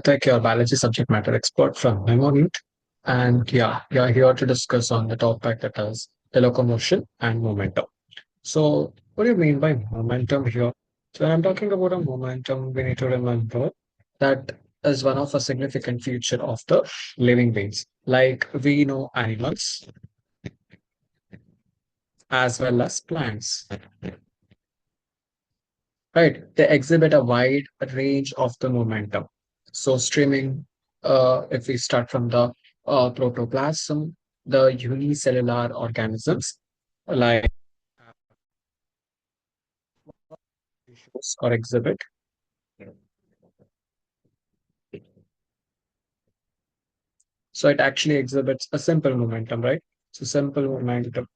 Rethik, your biology subject matter expert from memoneet. And yeah, we are here to discuss on the topic that is the locomotion and momentum. So, what do you mean by momentum here? So, when I'm talking about a momentum, we need to remember that is one of a significant feature of the living beings. Like we know animals as well as plants, right? They exhibit a wide range of the momentum. So, streaming, if we start from the protoplasm, the unicellular organisms like shows or exhibit. So it actually exhibits a simple momentum, right? So simple momentum,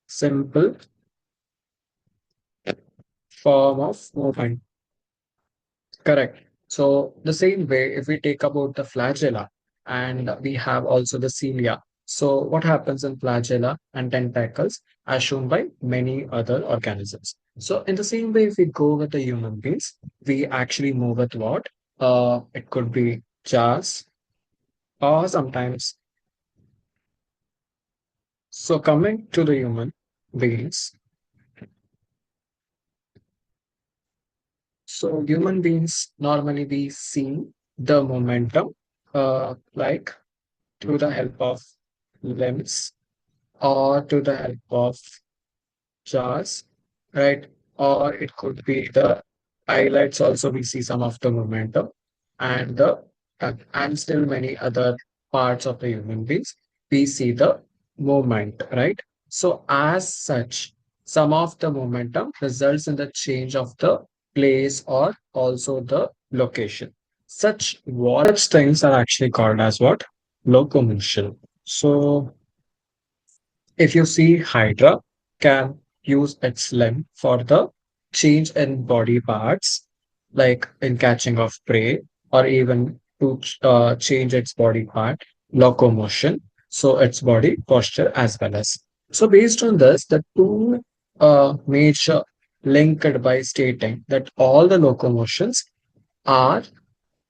simple form of movement. Correct. So the same way, if we take about the flagella and we have also the cilia. So what happens in flagella and tentacles as shown by many other organisms. So in the same way, if we go with the human beings, we actually move with what? It could be jars or sometimes. So coming to the human beings, so human beings normally we see the momentum like through the help of limbs or to the help of jars, right? Or it could be the highlights also we see some of the momentum and the and still many other parts of the human beings we see the movement, right? So as such, some of the momentum results in the change of the place or also the location. Such things are actually called as what? Locomotion. So if you see Hydra can use its limb for the change in body parts, like in catching of prey, or even to change its body part, locomotion, so its body posture as well as. So based on this, the two major linked by stating that all the locomotions are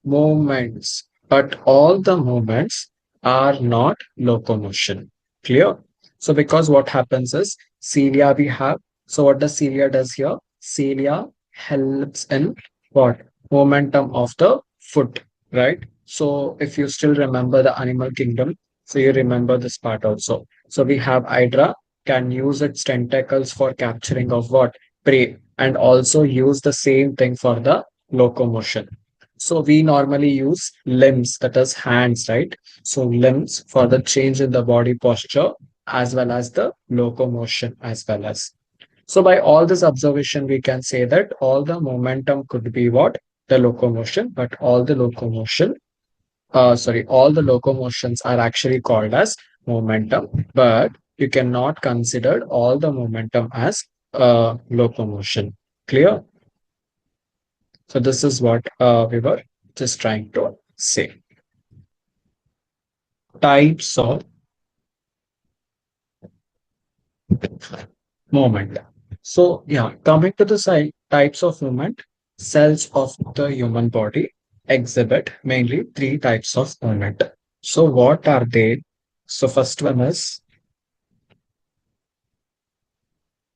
movements, but all the movements are not locomotion. Clear? So, because what happens is cilia we have. So, what does cilia does here? Cilia helps in what? Momentum of the foot, right? So, if you still remember the animal kingdom, so you remember this part also. So, we have Hydra can use its tentacles for capturing of what? Prey, and also use the same thing for the locomotion. So we normally use limbs, that is hands, right? So limbs for the change in the body posture as well as the locomotion as well as. So by all this observation, we can say that all the momentum could be what? The locomotion, but all the locomotions are actually called as momentum, but you cannot consider all the momentum as locomotion. Clear? So this is what we were just trying to say. Types of movement. So yeah, coming to the side, types of movement, cells of the human body exhibit mainly three types of movement. So what are they? So first one is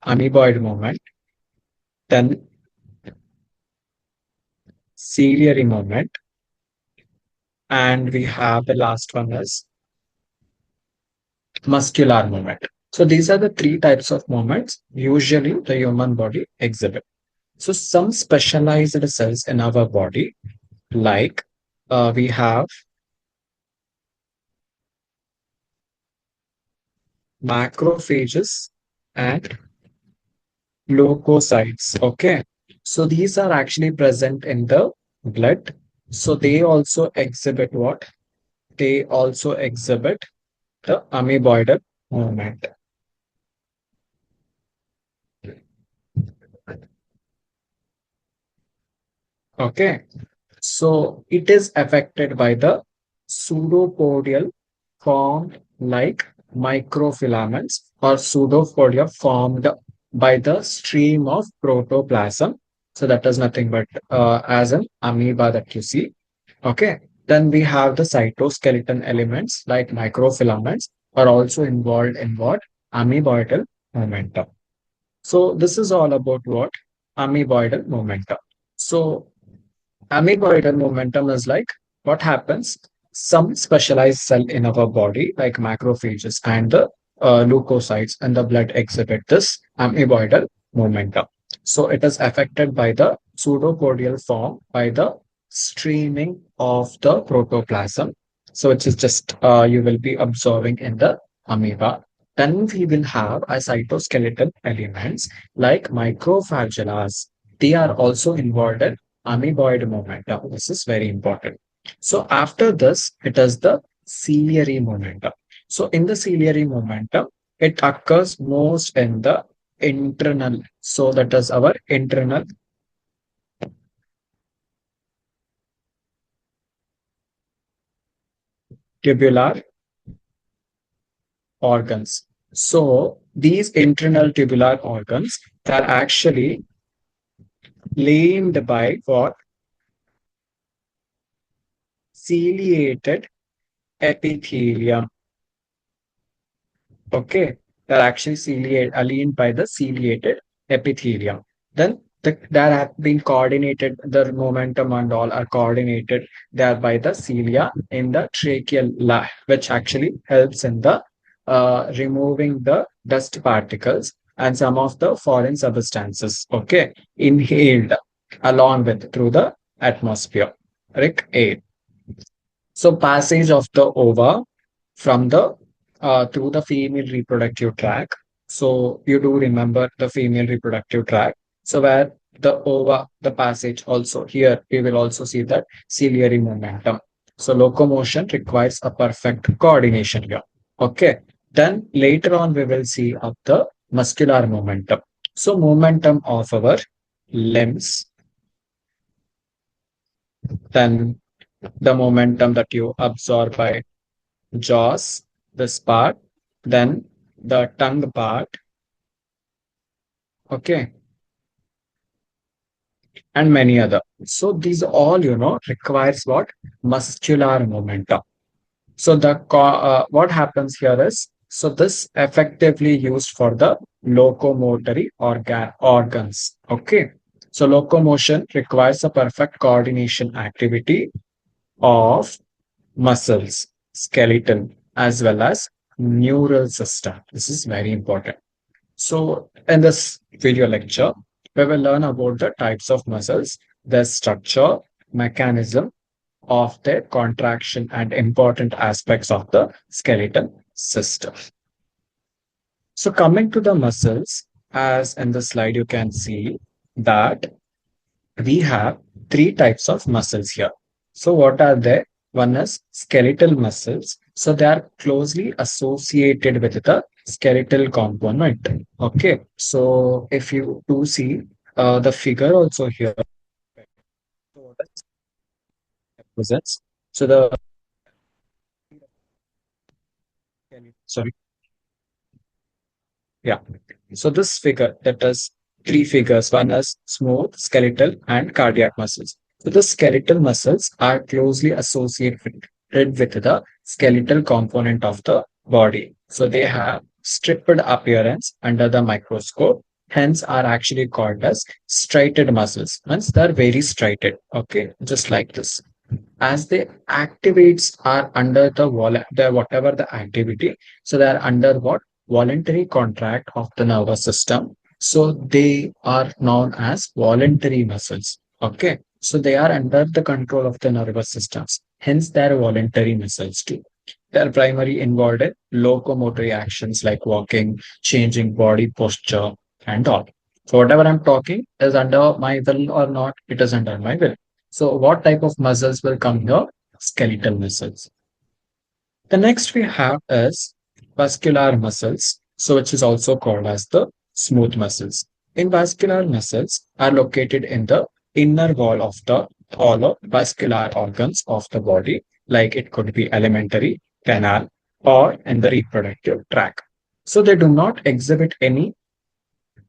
amoeboid movement, then ciliary movement, and we have the last one is muscular movement. So these are the three types of movements usually the human body exhibit. So some specialized cells in our body, like we have macrophages and leukocytes. Okay. So these are actually present in the blood. So they also exhibit what? They also exhibit the amoeboidal movement. Okay. So it is affected by the pseudopodial formed like microfilaments or pseudopodia formed by the stream of protoplasm. So that is nothing but as an amoeba that you see. Okay. Then we have the cytoskeleton elements like microfilaments are also involved in what? Amoeboidal momentum. So this is all about what? Amoeboidal momentum. So amoeboidal momentum is like what happens? Some specialized cell in our body, like macrophages and the leukocytes and the blood exhibit this amoeboidal momentum. So it is affected by the pseudopodial form by the streaming of the protoplasm. So it is just you will be observing in the amoeba. Then we will have a cytoskeleton elements like microphagellas. They are also involved in amoeboid momentum. This is very important. So after this, it is the ciliary momentum. So in the ciliary momentum, it occurs most in the internal. So that is our internal tubular organs. So these internal tubular organs are actually linked by what? Ciliated epithelium. Okay, they're actually aliened by the ciliated epithelium. Then that have been coordinated, the momentum and all are coordinated there by the cilia in the tracheal which actually helps in the removing the dust particles and some of the foreign substances, okay, inhaled along with through the atmosphere, air. So passage of the ova from the through the female reproductive tract. So you do remember the female reproductive tract. So where the ova, the passage also here we will also see that ciliary momentum. So locomotion requires a perfect coordination here. Okay. Then later on we will see of the muscular momentum. So momentum of our limbs, then the momentum that you absorb by jaws, this part, then the tongue part, okay, and many other. So these all, requires what? Muscular momentum. So what happens here is, so this effectively used for the locomotory organs, okay. So locomotion requires a perfect coordination activity of muscles, skeleton, as well as neural system. This is very important. So, in this video lecture, we will learn about the types of muscles, their structure, mechanism of their contraction, and important aspects of the skeletal system. So, coming to the muscles, as in the slide, you can see that we have three types of muscles here. So, what are they? One is skeletal muscles. So, they are closely associated with the skeletal component. Okay. So, if you do see the figure also here, so what is represents? So, the sorry, yeah. So this figure that is three figures. One is smooth, skeletal, and cardiac muscles. So the skeletal muscles are closely associated with the skeletal component of the body. So they have stripped appearance under the microscope, hence are actually called as striated muscles. Means they're very striated. Okay, just like this as the activates are under the whatever the activity, so they are under what voluntary contract of the nervous system, so they are known as voluntary muscles. Okay, so they are under the control of the nervous systems, hence they are voluntary muscles too. They are primarily involved in locomotory actions like walking, changing body posture, and all. So whatever I'm talking is under my will or not, it is under my will. So what type of muscles will come here? Skeletal muscles. The next we have is vascular muscles, so which is also called as the smooth muscles. In vascular muscles are located in the inner wall of the hollow vascular organs of the body, like it could be alimentary canal or in the reproductive tract. So they do not exhibit any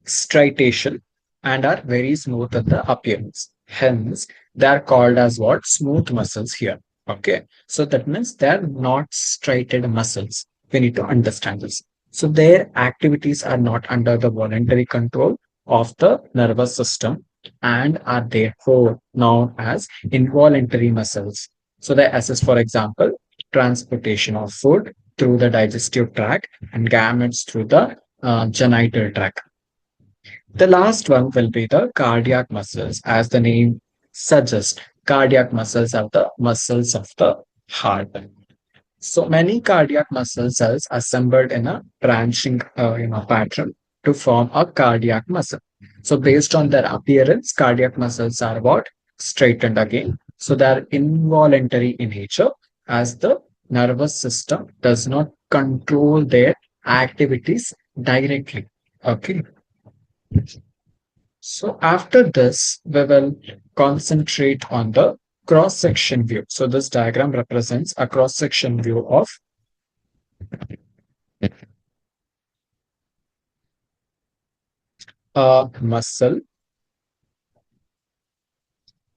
striation and are very smooth in the appearance. Hence, they are called as what? Smooth muscles here. Okay. So that means they are not striated muscles. We need to understand this. So their activities are not under the voluntary control of the nervous system and are therefore known as involuntary muscles. So they assist, for example, transportation of food through the digestive tract and gametes through the genital tract. The last one will be the cardiac muscles. As the name suggests, cardiac muscles are the muscles of the heart. So many cardiac muscle cells assembled in a branching pattern to form a cardiac muscle. So based on their appearance, cardiac muscles are what? Straightened again. So they are involuntary in nature as the nervous system does not control their activities directly. Okay. So after this, we will concentrate on the cross-section view. So this diagram represents a cross-section view of a muscle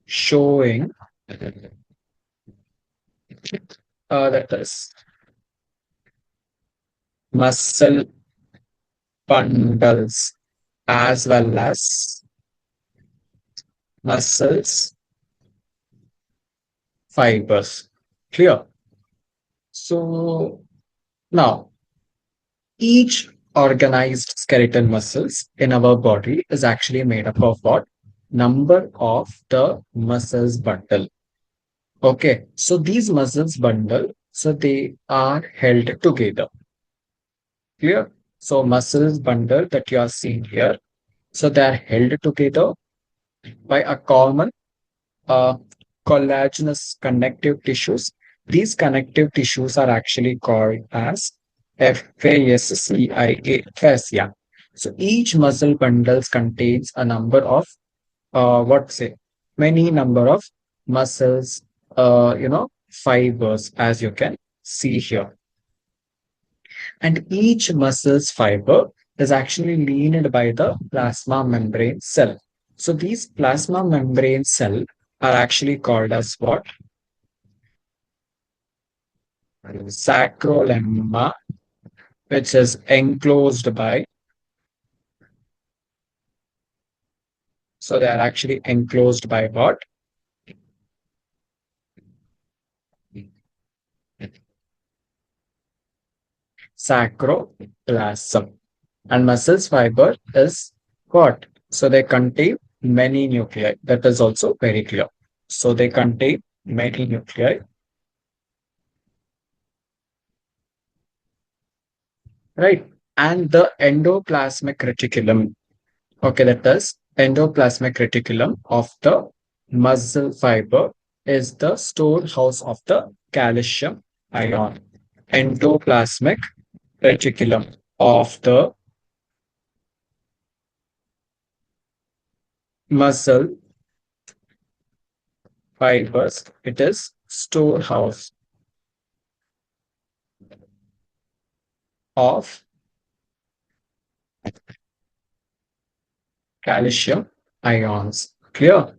showing that is muscle bundles as well as muscles fibers. Clear? So now each organized skeletal muscles in our body is actually made up of what? Number of the muscles bundle. Okay, so these muscles bundle, so they are held together. Clear? So muscles bundle that you are seeing here, so they are held together by a common uh, collagenous connective tissues. These connective tissues are actually called as fascia, fascia. So each muscle bundles contains a number of what say many number of muscles, fibers, as you can see here, and each muscle's fiber is actually linked by the plasma membrane cell. So these plasma membrane cell are actually called as what? Sacrolemma, which is enclosed by, so they are actually enclosed by what? Sacroplasm. And muscles fiber is what? So they contain many nuclei. That is also very clear. So they contain many nuclei, right? And the endoplasmic reticulum. Okay, that is endoplasmic reticulum of the muscle fiber is the storehouse of the calcium ion. Endoplasmic reticulum of the muscle fibers. It is storehouse of calcium ions. Clear?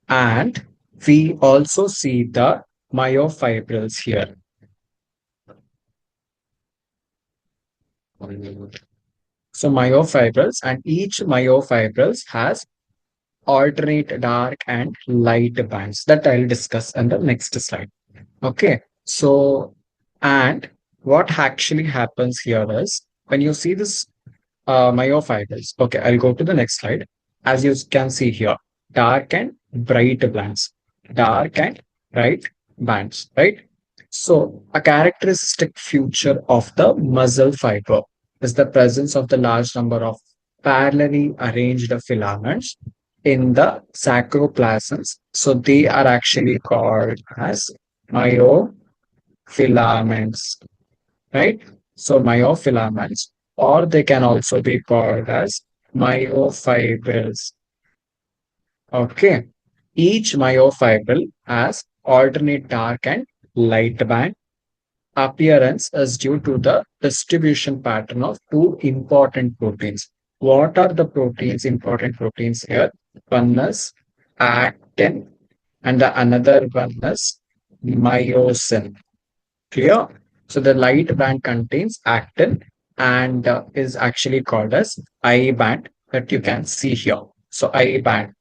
And we also see the myofibrils here. So myofibrils, and each myofibrils has alternate dark and light bands that I'll discuss in the next slide. Okay. So, and what actually happens here is when you see this myofibrils. Okay, I'll go to the next slide. As you can see here, dark and bright bands, dark and bright bands, right? So, a characteristic feature of the muscle fiber is the presence of the large number of parallelly arranged filaments in the sacroplasms. So, they are actually called as myofilaments, right? So myofilaments, or they can also be called as myofibrils. Okay. Each myofibril has alternate dark and light band. Appearance is due to the distribution pattern of two important proteins. What are the proteins, important proteins here? One is actin and the another one is myosin. Clear? So the light band contains actin and is actually called as I band that you can see here. So I band.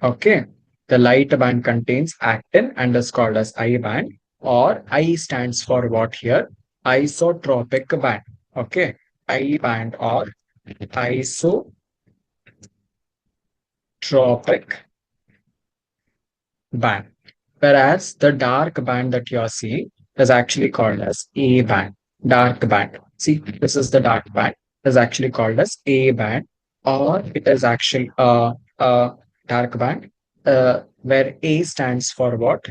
Okay. The light band contains actin and is called as I band, or I stands for what here? Isotropic band. Okay. I band or isotropic band. Whereas the dark band that you're seeing is actually called as A band, dark band. See, this is the dark band. It is actually called as A band, or it is actually dark band, where A stands for what?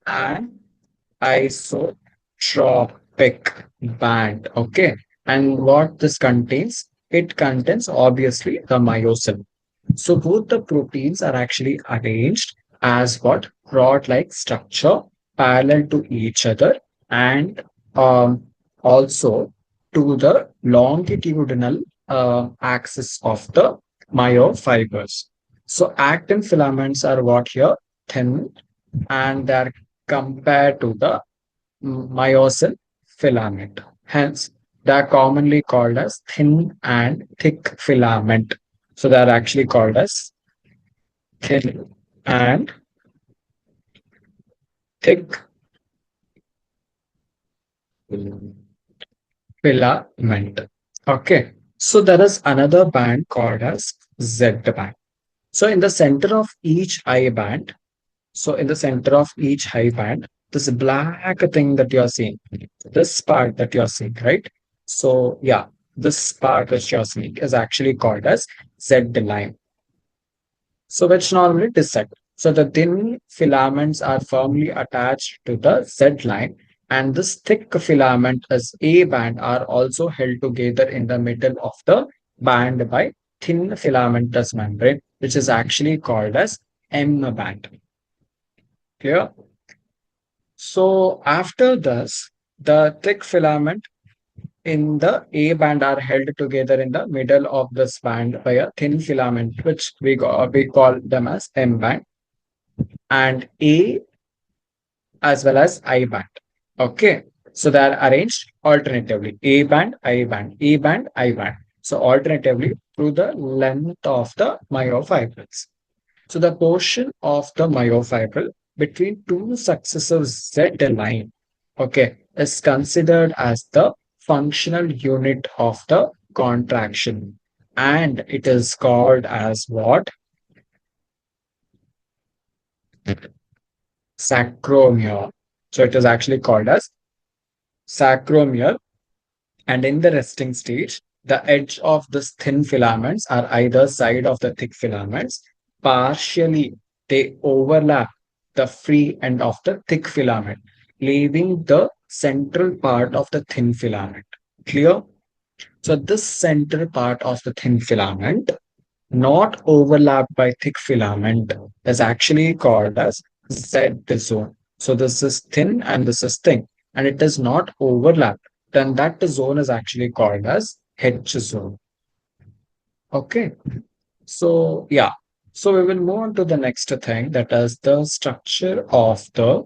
An isotropic band. Okay. And what this contains? It contains obviously the myosin. So both the proteins are actually arranged as what? Rod-like structure parallel to each other and um, also to the longitudinal axis of the myofibers. So actin filaments are what here? Thin, and they're compared to the myosin filament. Hence, they are commonly called as thin and thick filament. So they are actually called as thin and thick filament. Okay. So there is another band called as Z band. So in the center of each I band, so in the center of each high band, this black thing that you're seeing, this part that you're seeing, right? So yeah, this part which you're seeing is actually called as Z line. So which normally dissect. So the thin filaments are firmly attached to the Z line, and this thick filament as A band are also held together in the middle of the band by thin filamentous membrane, which is actually called as M band. Clear? So after this, the thick filament in the A band are held together in the middle of this band by a thin filament, which we call them as M band, and A as well as I band. Okay, so they are arranged alternatively: A band, I band, A band, I band. So alternatively through the length of the myofibrils. So the portion of the myofibril between two successive Z line, okay, is considered as the functional unit of the contraction. And it is called as what? Sacromere. So it is actually called as sacromere. And in the resting stage, the edge of this thin filaments are either side of the thick filaments. Partially, they overlap the free end of the thick filament, leaving the central part of the thin filament. Clear? So this central part of the thin filament, not overlapped by thick filament, is actually called as Z zone. So this is thin and this is thin, and it is not overlapped. Then that zone is actually called as H zone. Okay. So yeah. So we will move on to the next thing, that is the structure of the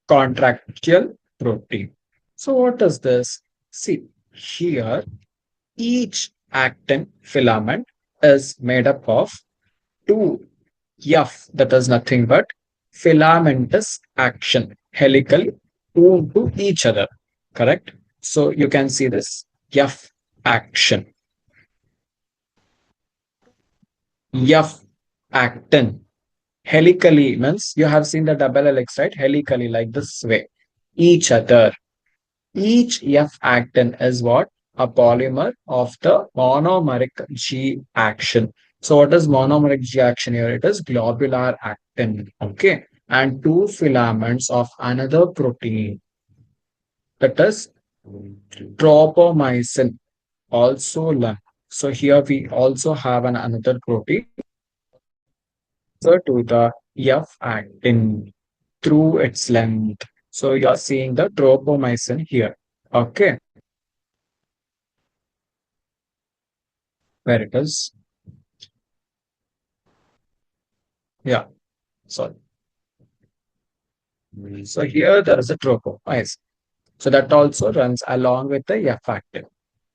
contractile protein. So what is this? See, here each actin filament is made up of two F, that is nothing but filamentous action, helical, two to each other. Correct? So you can see this F action, F actin. Helically means you have seen the double helix, right? Helically, like this way. Each other. Each F actin is what? A polymer of the monomeric G action. So what is monomeric G action here? It is globular actin. Okay. And two filaments of another protein, that is tropomyosin, also lung. So here we also have another protein, so to the F actin through its length. So you're seeing the tropomyosin here. Okay, where it is. Yeah, sorry. So here there is a tropo. Nice. So that also runs along with the F active.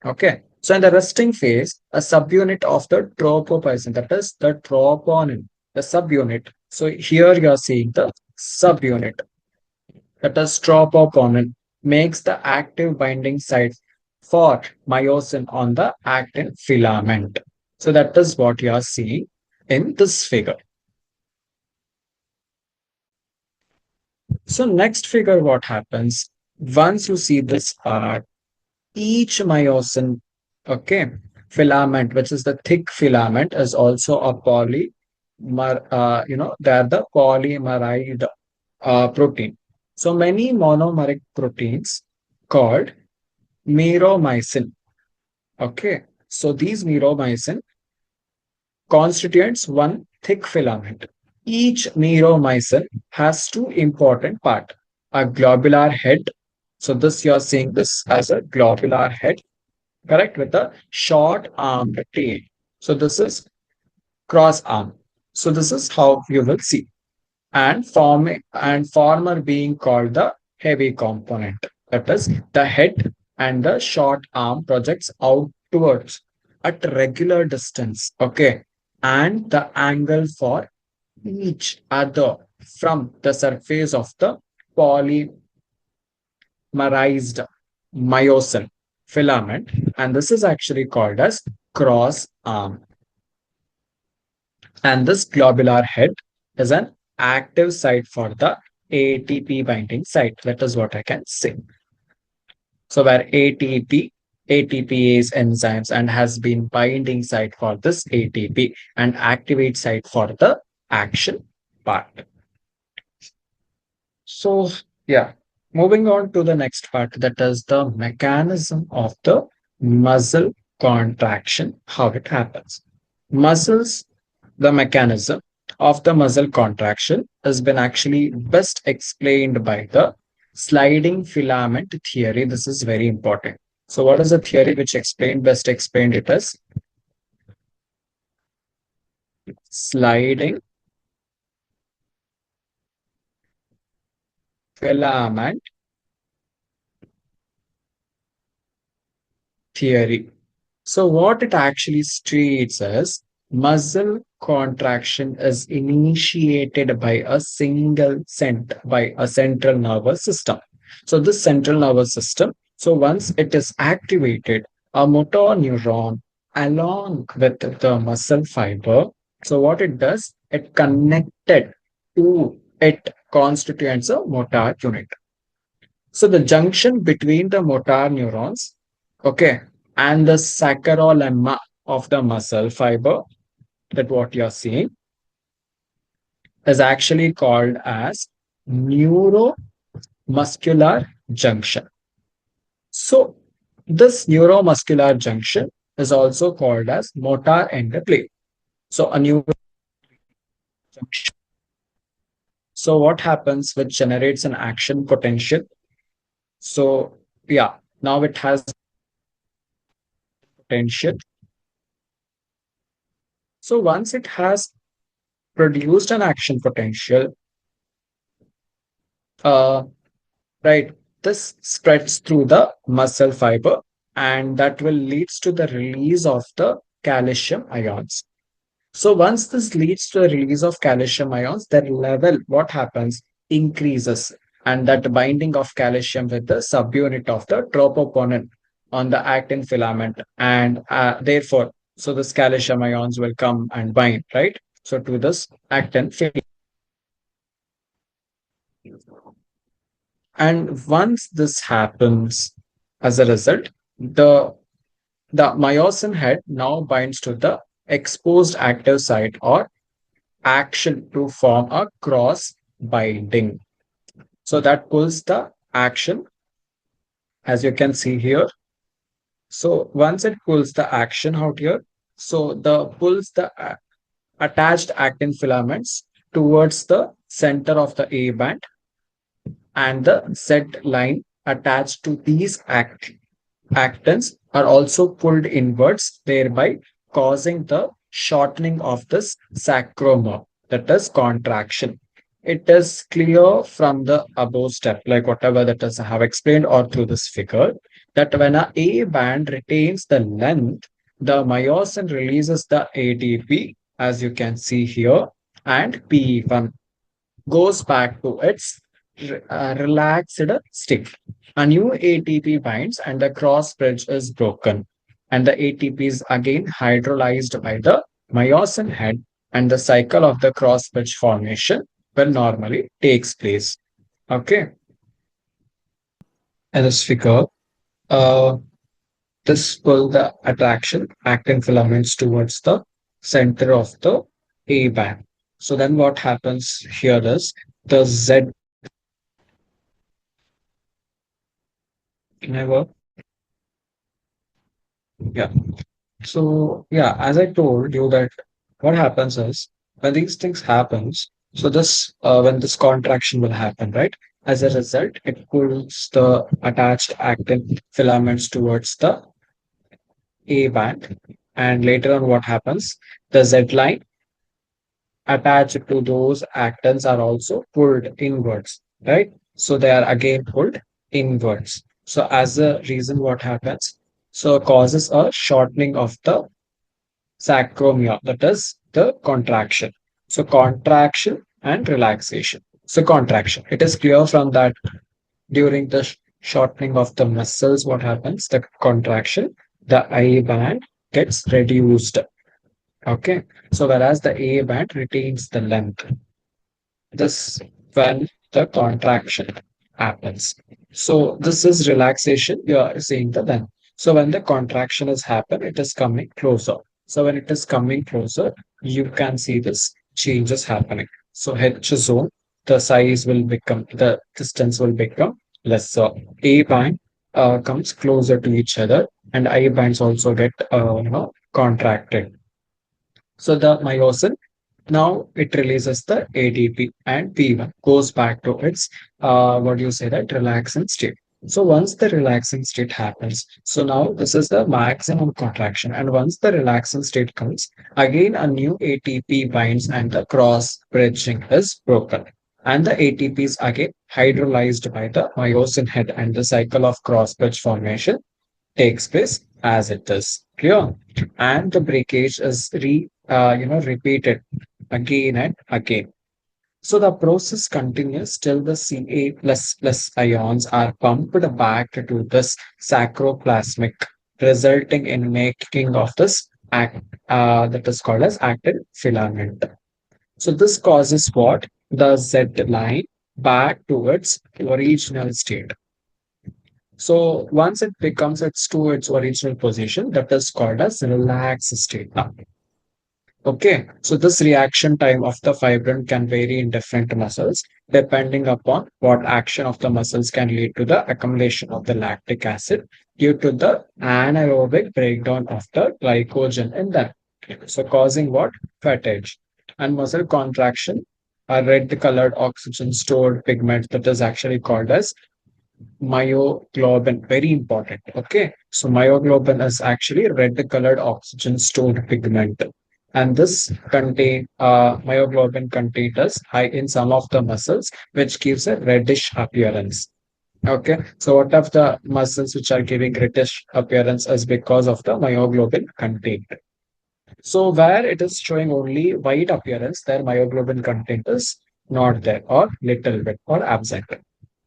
Okay. So in the resting phase, a subunit of the tropopaisin, that is the troponin, the subunit. So here you are seeing the subunit, that is troponin, makes the active binding site for myosin on the actin filament. So that is what you are seeing in this figure. So next figure, what happens once you see this part, each myosin, okay, filament, which is the thick filament, is also a they're the polymeride protein. So many monomeric proteins called meromycin. Okay, so these meromycin constitutes one thick filament. Each meromycin has two important parts, a globular head. So this you're seeing this as a globular head, correct, with a short armed tail. So this is cross arm. So this is how you will see. And former being called the heavy component. That is, the head and the short arm projects outwards at regular distance. Okay. And the angle for each other from the surface of the polymerized myosin filament. And this is actually called as cross arm. And this globular head is an active site for the ATP binding site. That is what I can say. So where ATPase enzymes and has been binding site for this ATP and activate site for the action part. So yeah, moving on to the next part, that is the mechanism of the muscle contraction, how it happens. Muscles, the mechanism of the muscle contraction has been actually best explained by the sliding filament theory. This is very important. So what is the theory which best explained it as sliding filament theory? So what it actually states is muscle contraction is initiated by a by a central nervous system. So this central nervous system, so once it is activated, a motor neuron along with the muscle fiber, so what it does, it connected to it constitutes a motor unit. So the junction between the motor neurons, okay, and the saccharolemma of the muscle fiber, that what you're seeing, is actually called as neuromuscular junction. So this neuromuscular junction is also called as motor end plate. So a neural junction. So what happens which generates an action potential? So yeah, now it has potential. So once it has produced an action potential, uh, right, this spreads through the muscle fiber and that will leads to the release of the calcium ions. So once this leads to the release of calcium ions, their level, what happens, increases, and that binding of calcium with the subunit of the troponin on the actin filament, and therefore, so this calcium ions will come and bind, right? So to this actin filament. And once this happens, as a result, the myosin head now binds to the exposed active site or action to form a cross binding. So that pulls the action, as you can see here. So once it pulls the action out here, so the pulls the attached actin filaments towards the center of the A band and the Z line attached to these actins are also pulled inwards, thereby causing the shortening of this sacrum, that is contraction. It is clear from the above step, like whatever that is I have explained or through this figure, that when a band retains the length, the myosin releases the ATP, as you can see here, and P1 goes back to its relaxed state. A new ATP binds and the cross bridge is broken. And the ATP is again hydrolyzed by the myosin head, and the cycle of the cross bridge formation will normally takes place. Okay. And this figure, uh, this pull the attraction actin filaments towards the center of the A band. So then what happens here is the Z never, yeah. So yeah, as I told you that what happens is when these things happens, so this when this contraction will happen, right? As a result, it pulls the attached actin filaments towards the A band, and later on, what happens? The Z line attached to those actins are also pulled inwards, right? So they are again pulled inwards. So as a reason, what happens? So causes a shortening of the sacromia, that is the contraction. So contraction and relaxation. So contraction. It is clear from that during the shortening of the muscles, what happens? The contraction, the I band gets reduced. Okay. So whereas the A band retains the length. This when the contraction happens. So this is relaxation. You are seeing the then. So when the contraction has happened, it is coming closer. So when it is coming closer, you can see this changes happening. So H zone, the size will become, the distance will become lesser. A band comes closer to each other, and I bands also get contracted. So the myosin now it releases the ADP, and P1 goes back to its what do you say, that relaxing state. So once the relaxing state happens, so now this is the maximum contraction. And once the relaxing state comes, again a new ATP binds and the cross bridging is broken. And the ATP is again hydrolyzed by the myosin head, and the cycle of cross bridge formation takes place as it is. Clear? And the breakage is repeated again and again. So the process continues till the Ca plus ions are pumped back to this sacroplasmic, resulting in making of this that is called as actin filament. So this causes what? The Z line back to its original state. So once it becomes its to its original position, that is called as relaxed state. Okay, so this reaction time of the fibrin can vary in different muscles depending upon what action of the muscles can lead to the accumulation of the lactic acid due to the anaerobic breakdown of the glycogen in them. So causing what? Fatigue and muscle contraction. A red colored oxygen stored pigment that is actually called as myoglobin. Very important. Okay. So myoglobin is actually red colored oxygen stored pigment. And this contain myoglobin content is high in some of the muscles, which gives a reddish appearance. Okay. So what of the muscles which are giving reddish appearance is because of the myoglobin content. So where it is showing only white appearance, their myoglobin content is not there or little bit or absent.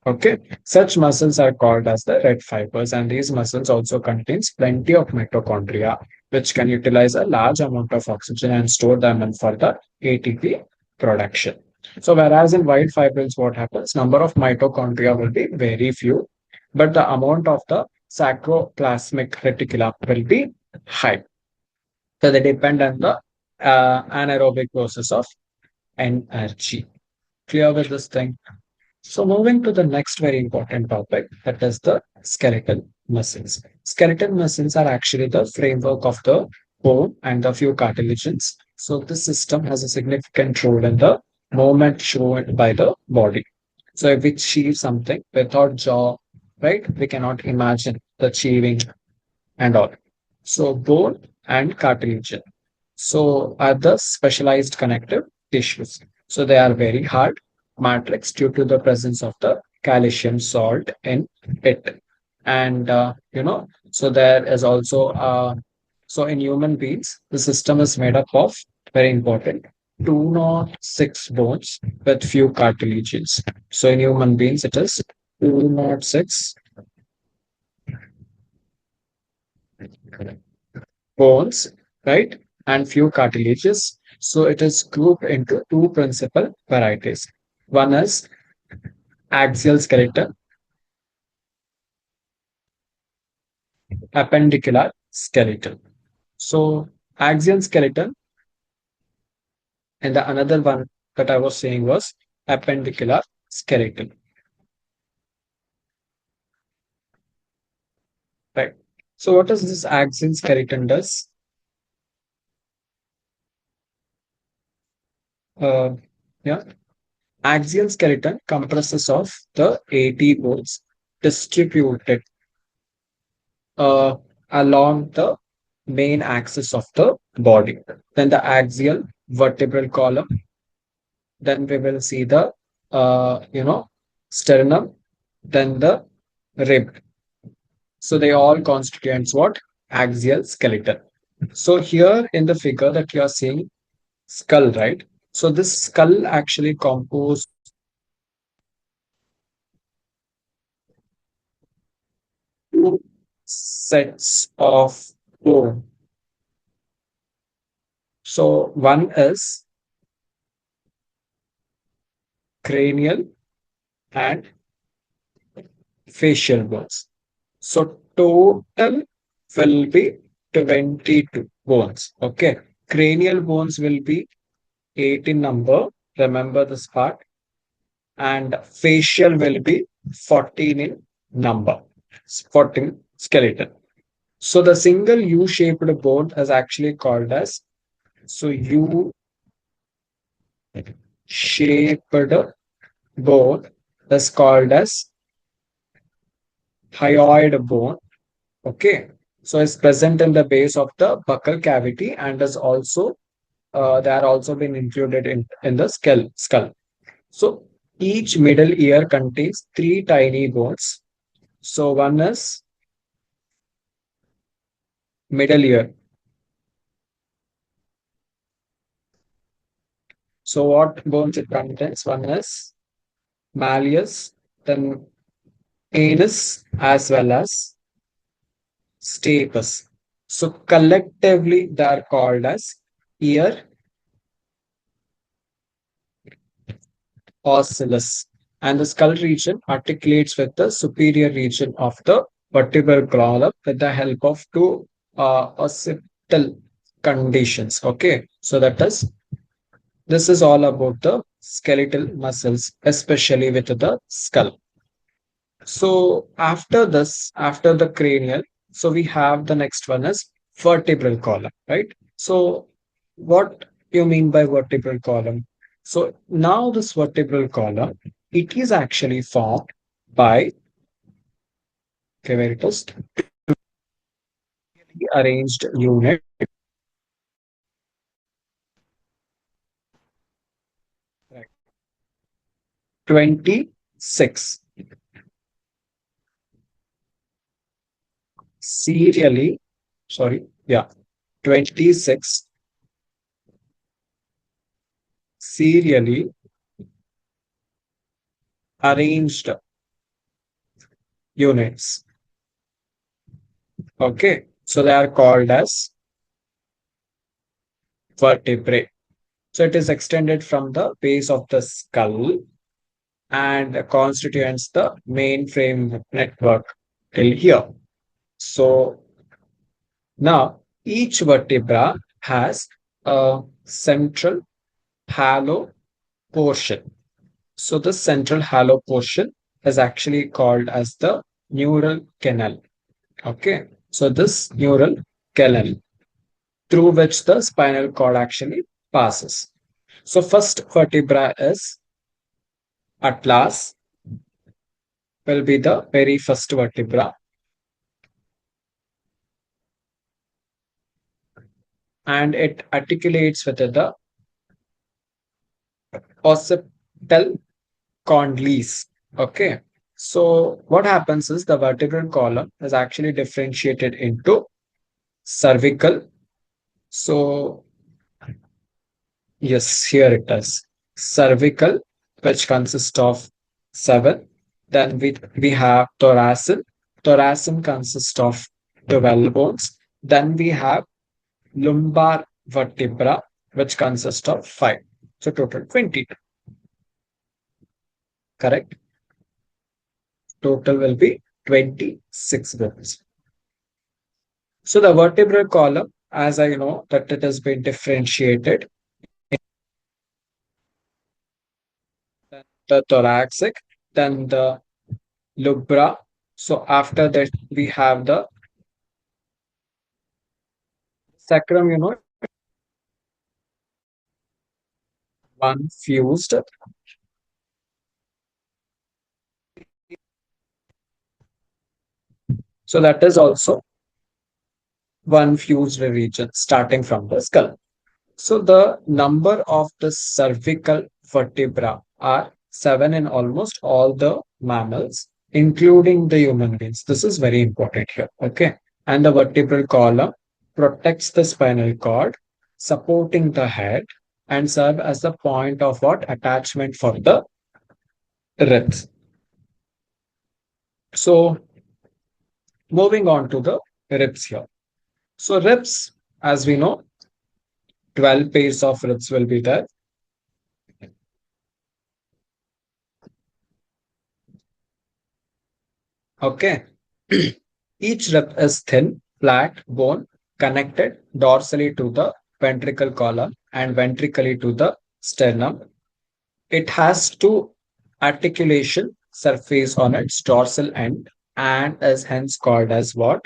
Okay, such muscles are called as the red fibers, and these muscles also contains plenty of mitochondria, which can utilize a large amount of oxygen and store them in for the ATP production. So, whereas in white fibrils, what happens? Number of mitochondria will be very few, but the amount of the sarcoplasmic reticulum will be high. So, they depend on the anaerobic process of energy. Clear with this thing? So moving to the next very important topic, that is the skeletal muscles. Skeletal muscles are actually the framework of the bone and the few cartilages. So this system has a significant role in the movement shown by the body. So if we achieve something without jaw, right? We cannot imagine the chewing and all. So bone and cartilage. So are the specialized connective tissues. So they are very hard matrix due to the presence of the calcium salt in it. And so there is also so in human beings, the system is made up of very important 206 bones with few cartilages. So in human beings, it is 206 bones, right? And few cartilages. So it is grouped into two principal varieties. One is axial skeleton, appendicular skeleton. So axial skeleton, and the another one that I was saying was appendicular skeleton, right? So what does this axial skeleton does? Uh, yeah, axial skeleton comprises of the 80 bones distributed uh, along the main axis of the body. Then the axial vertebral column. Then we will see the sternum. Then the rib. So they all constituents what axial skeleton. So here in the figure that you are seeing skull, right? So this skull actually composed two sets of bone. So one is cranial and facial bones. So total will be 22 bones. Okay. Cranial bones will be 8 in number. Remember this part. And facial will be 14 in number. 14 skeleton. So the single U-shaped bone is actually called as so U-shaped bone is called as hyoid bone. Okay. So it's present in the base of the buccal cavity and is also they are also been included in the skull. So each middle ear contains three tiny bones. So one is middle ear. So what bones it contains? One is malleus, then anus as well as stapes. So collectively they are called as ear ocellus. And the skull region articulates with the superior region of the vertebral column with the help of two occipital conditions. Okay, so that is this is all about the skeletal muscles, especially with the skull. So after this, after the cranial, so we have the next one is vertebral column, right? So what you mean by vertebral column? So now this vertebral column, it is actually formed by, okay, where it is arranged unit, 26 serially, sorry, yeah, 26 serially arranged units. Okay, so they are called as vertebrae. So it is extended from the base of the skull and constitutes the mainframe network till here. So now each vertebra has a central hollow portion. So the central hollow portion is actually called as the neural canal. Okay. So this neural canal through which the spinal cord actually passes. So first vertebra is atlas, will be the very first vertebra, and it articulates with the occipital condyles. Okay. So what happens is the vertebral column is actually differentiated into cervical. So yes, here it is. Cervical, which consists of seven. Then we have thoracic. Thoracic consists of 12 bones. Then we have lumbar vertebra, which consists of five. So total 20. Correct? Total will be 26 bones. So the vertebral column, as I know that it has been differentiated, the thoracic, then the lubra. So after that, we have the sacrum, one fused. So that is also one fused region starting from the skull. So the number of the cervical vertebra are seven in almost all the mammals, including the human beings. This is very important here. Okay. And the vertebral column protects the spinal cord, supporting the head, and serve as the point of what attachment for the ribs. So moving on to the ribs here. So ribs, as we know, 12 pairs of ribs will be there. Okay. Each rib is thin, flat bone connected dorsally to the ventricle column and ventrically to the sternum. It has two articulation surface on its dorsal end and is hence called as what?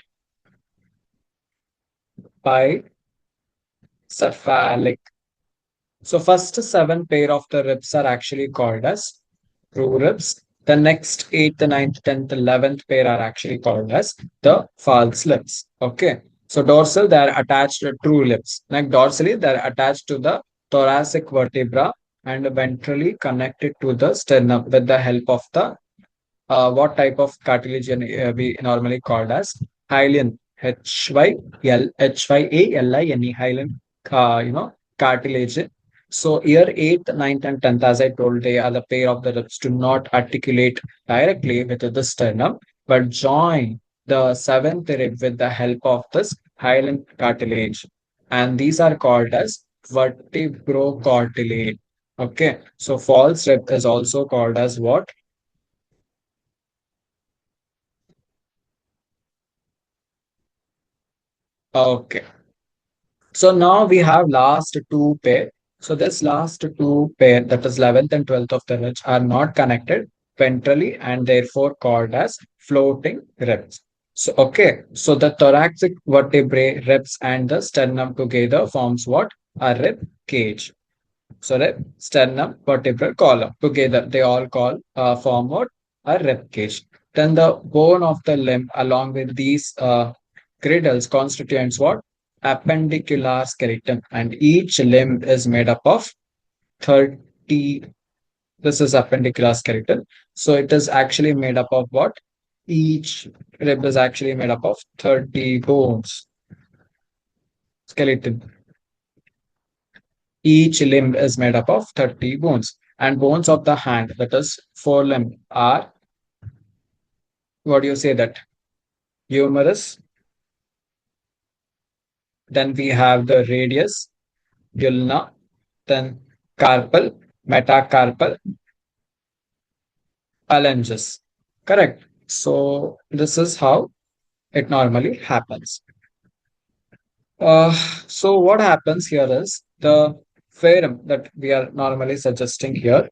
Bicephalic. So first seven pair of the ribs are actually called as true ribs. The next eighth, ninth, 10th, 11th pair are actually called as the false lips. Okay. So dorsal, they are attached to true lips. Like dorsally, they are attached to the thoracic vertebra and ventrally connected to the sternum with the help of the what type of cartilage we normally called as hyaline, Hyale, hyaline, cartilage. So year 8th, ninth, and 10th, as I told, they are the pair of the ribs do not articulate directly with the sternum, but join the seventh rib with the help of this hyaline cartilage. And these are called as vertebrocartilage. Okay. So false rib is also called as what? Okay. So now we have last two pair. So this last two pair, that is 11th and 12th of the ribs, are not connected ventrally and therefore called as floating ribs. So okay, so the thoracic vertebrae, ribs, and the sternum together forms what? A rib cage. So rib, sternum, vertebral column together, they all call form what? A rib cage. Then the bone of the limb along with these girdles constitutes what? Appendicular skeleton. And each limb is made up of 30. This is appendicular skeleton. So it is actually made up of what? Each rib is actually made up of 30 bones. Skeleton. Each limb is made up of 30 bones. And bones of the hand, that is forelimb, are, what do you say that? Humerus. Then we have the radius, ulna, then carpal, metacarpal, phalanges. Correct. So this is how it normally happens. Uh, so what happens here is the theorem that we are normally suggesting here,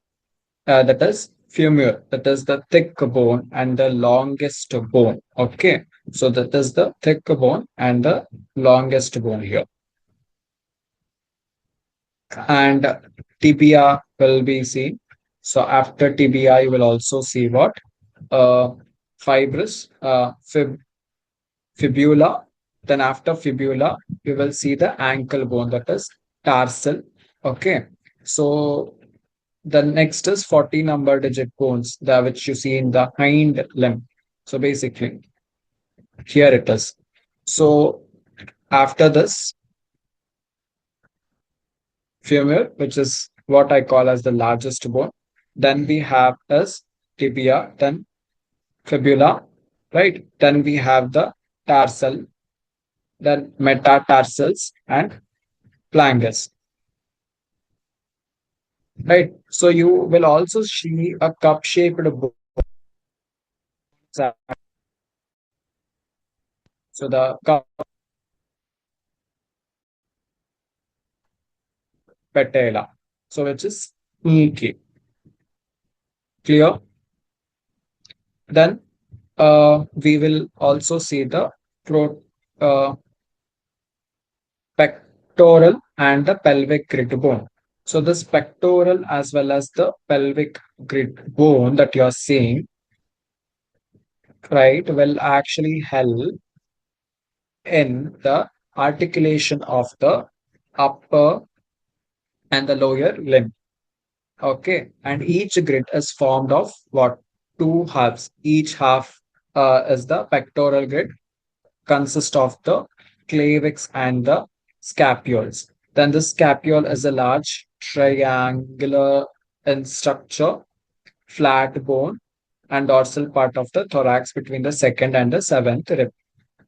that is femur, that is the thick bone and the longest bone. Okay. So that is the thick bone and the longest bone here. And tibia will be seen. So after tibia, you will also see what? uh, fibrous fibula. Then after fibula, you will see the ankle bone, that is tarsal. Okay. So the next is 40 number digit bones, the which you see in the hind limb. So basically, here it is. So after this, femur, which is what I call as the largest bone. Then we have is tibia, then fibula, right? Then we have the tarsal, then metatarsals and plangus, right? So you will also see a cup-shaped bone. So the cup patella, so which is okay, clear. Then we will also see the pro, uh, pectoral and the pelvic grid bone. So this pectoral as well as the pelvic grid bone that you are seeing, right, will actually help in the articulation of the upper and the lower limb. Okay, and each grid is formed of what? Two halves. Each half is the pectoral grid, consists of the clavix and the scapules. Then the scapule is a large triangular in structure, flat bone, and dorsal part of the thorax between the second and the seventh rib.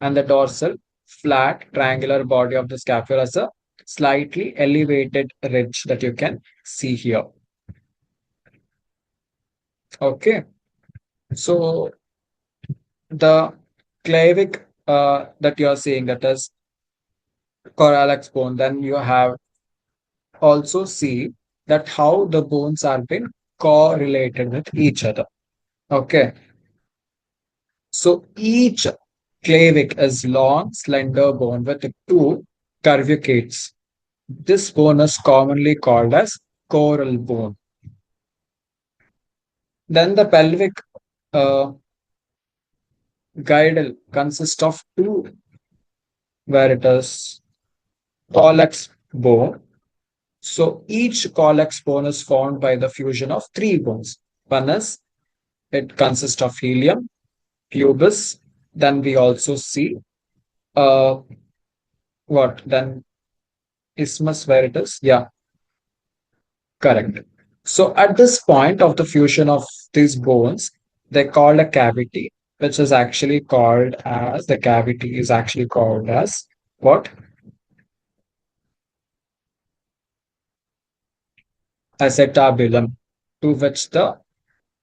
And the dorsal, flat, triangular body of the scapule has a slightly elevated ridge that you can see here. Okay, so the clavic that you are seeing, that is corallax bone, then you have also see that how the bones are been correlated with each other. Okay, so each clavic is long, slender bone with two curvicates. This bone is commonly called as coral bone. Then the pelvic uh, girdle consists of two, where it is collax bone. So each collax bone is formed by the fusion of three bones. One is it consists of helium, pubis. Then we also see uh what then isthmus, where it is. Yeah, correct. So at this point of the fusion of these bones, they call a cavity, which is actually called as the cavity is actually called as what? Acetabulum, to which the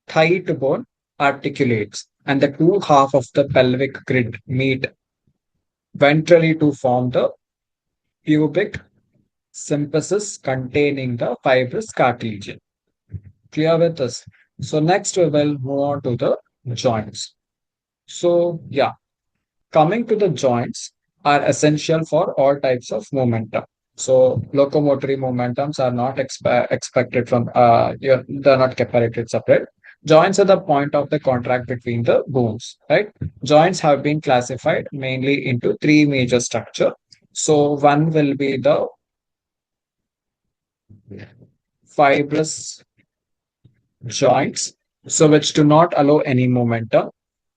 thigh bone articulates, and the two half of the pelvic grid meet ventrally to form the pubic symphysis containing the fibrous cartilage. Clear with this? So next we will move on to the joints. So yeah, coming to the joints are essential for all types of momentum. So locomotory momentums are not expected from they're not separated separate. Joints are the point of the contract between the bones, right? Joints have been classified mainly into three major structure. So one will be the fibrous joints, so which do not allow any momentum.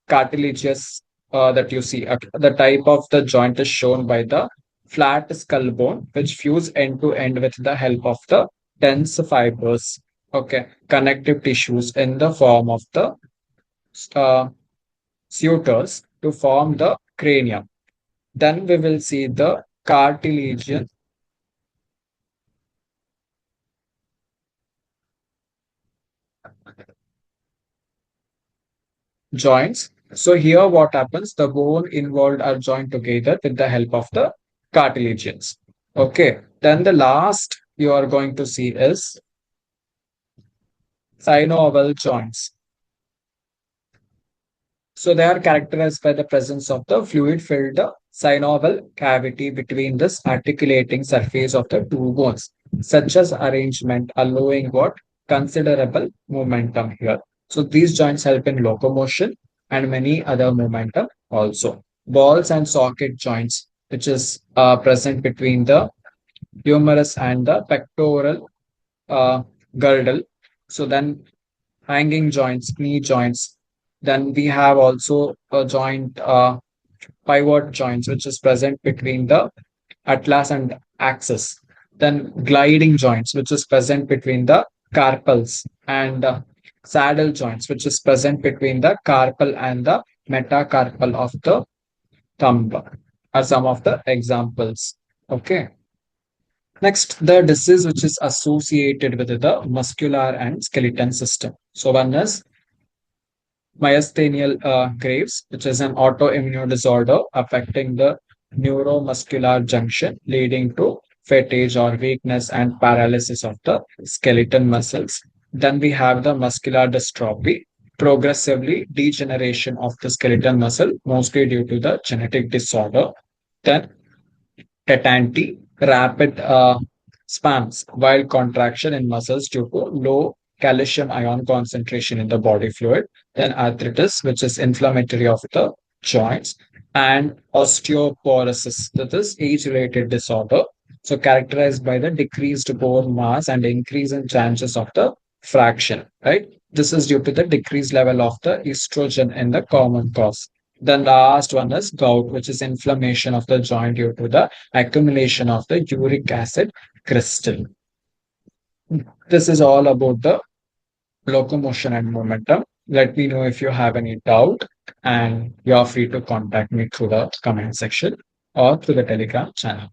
Cartilaginous that you see, the type of the joint is shown by the flat skull bone, which fuse end to end with the help of the dense fibers. Okay, connective tissues in the form of the uh, sutures to form the cranium. Then we will see the cartilaginous joints. So here what happens, the bone involved are joined together with the help of the cartilagens. Okay, then the last you are going to see is synovial joints. So they are characterized by the presence of the fluid filled synovial cavity between this articulating surface of the two bones, such as arrangement allowing what considerable momentum here. So these joints help in locomotion and many other momentum also. Balls and socket joints, which is present between the humerus and the pectoral uh, girdle. So then hanging joints, knee joints. Then we have also a joint pivot joints, which is present between the atlas and axis. Then gliding joints, which is present between the carpals, and saddle joints, which is present between the carpal and the metacarpal of the thumb, are some of the examples. Okay. Next, the disease which is associated with the muscular and skeleton system. So one is myasthenial graves, which is an autoimmune disorder affecting the neuromuscular junction, leading to fatigue or weakness and paralysis of the skeleton muscles. Then we have the muscular dystrophy, progressively degeneration of the skeleton muscle, mostly due to the genetic disorder. Then tetanti, rapid spasms, while contraction in muscles due to low calcium ion concentration in the body fluid, then arthritis, which is inflammatory of the joints, and osteoporosis, that is age-related disorder. So characterized by the decreased bone mass and increase in chances of the fraction, right? This is due to the decreased level of the estrogen in the common cause. Then the last one is gout, which is inflammation of the joint due to the accumulation of the uric acid crystal. This is all about the locomotion and momentum. Let me know if you have any doubt, and you're free to contact me through the comment section or through the Telegram channel.